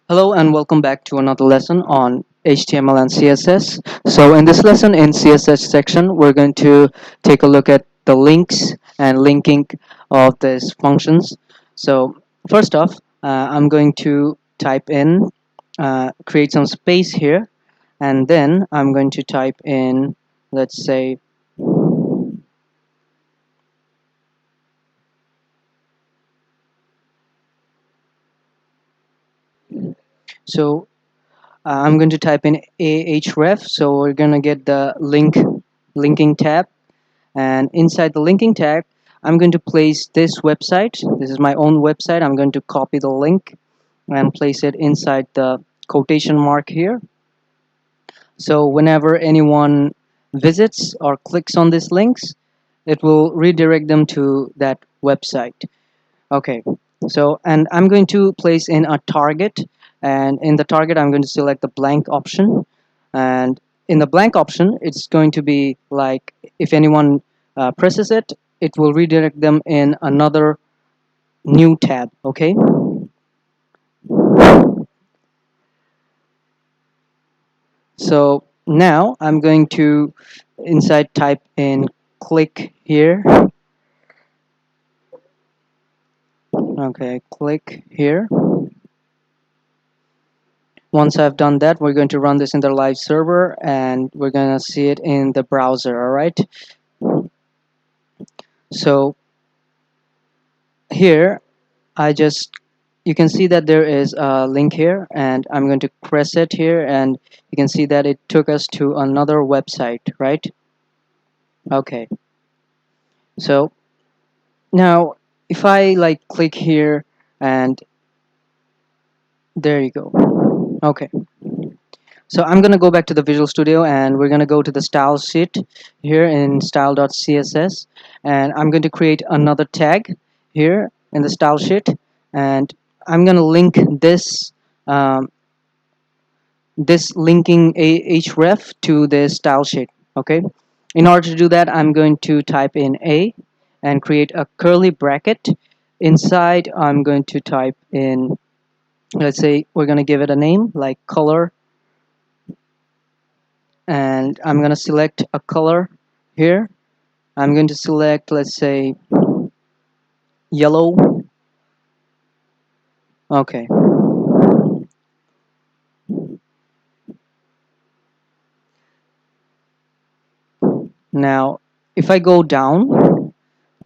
Hello and welcome back to another lesson on HTML and CSS. So in this lesson in CSS section, we're going to take a look at the links and linking of these functions. So first off, I'm going to type in, create some space here, and then I'm going to type in, let's say, so I'm going to type in ahref. So we're going to get the linking tab. And inside the linking tag, I'm going to place this website. This is my own website. I'm going to copy the link and place it inside the quotation mark here. So whenever anyone visits or clicks on these links, it will redirect them to that website. Okay, so and I'm going to place in a target, and in the target I'm going to select the blank option, and in the blank option it's going to be like if anyone presses it, it will redirect them in another new tab. Okay, so now I'm going to inside type in click here. Okay, click here. Once I've done that, we're going to run this in the live server and we're going to see it in the browser. All right, so here I just, you can see that there is a link here, and I'm going to press it here, and you can see that it took us to another website, right? Okay, so now if I like click here, and there you go. Okay, so I'm gonna go back to the Visual Studio, and we're gonna go to the style sheet here in style.css, and I'm going to create another tag here in the style sheet, and I'm gonna link um, this linking href to the style sheet. Okay, in order to do that, I'm going to type in a and create a curly bracket. Inside I'm going to type in, let's say we're going to give it a name like color, and I'm going to select a color here. I'm going to select, let's say, yellow. Okay, now if I go down,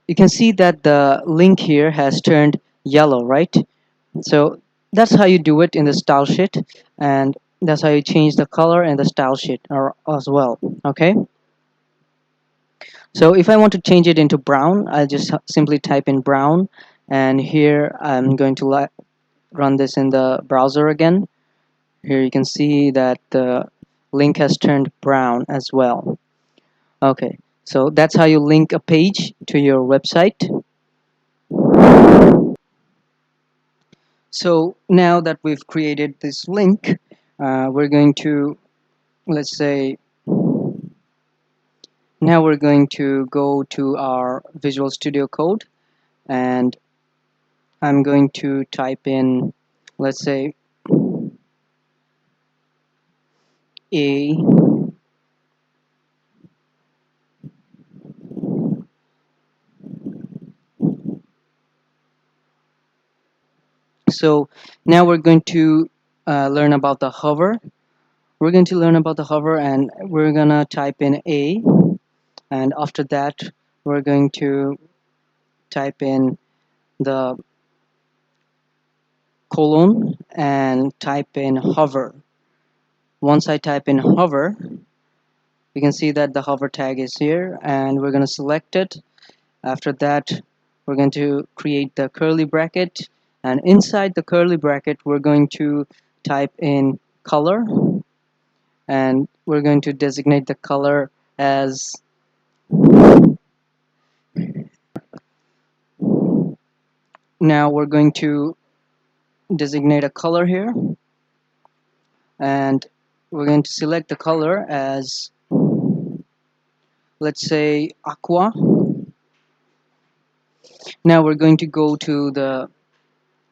you can see that the link here has turned yellow, right? So that's how you do it in the style sheet, and that's how you change the color in the style sheet as well. Okay, so if I want to change it into brown, I'll just simply type in brown, and here I'm going to run this in the browser again. Here you can see that the link has turned brown as well. Okay, so that's how you link a page to your website. So now that we've created this link, we're going to, let's say, now we're going to go to our Visual Studio Code, and I'm going to type in, let's say, a. So now we're going to learn about the hover. We're going to learn about the hover, and we're gonna type in a, and after that we're going to type in the colon and type in hover. Once I type in hover, you can see that the hover tag is here, and we're going to select it. After that, we're going to create the curly bracket, and inside the curly bracket we're going to type in color, and we're going to designate the color as, now we're going to designate a color here, and we're going to select the color as, let's say, aqua. Now we're going to go to the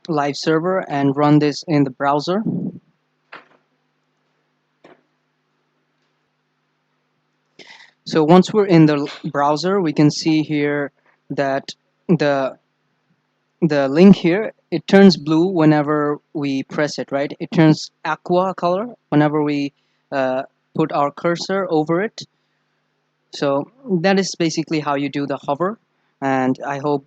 live server and run this in the browser. So once we're in the browser, we can see here that the the link here, it turns blue whenever we press it, right? It turns aqua color whenever we uh, put our cursor over it. So that is basically how you do the hover. And I hope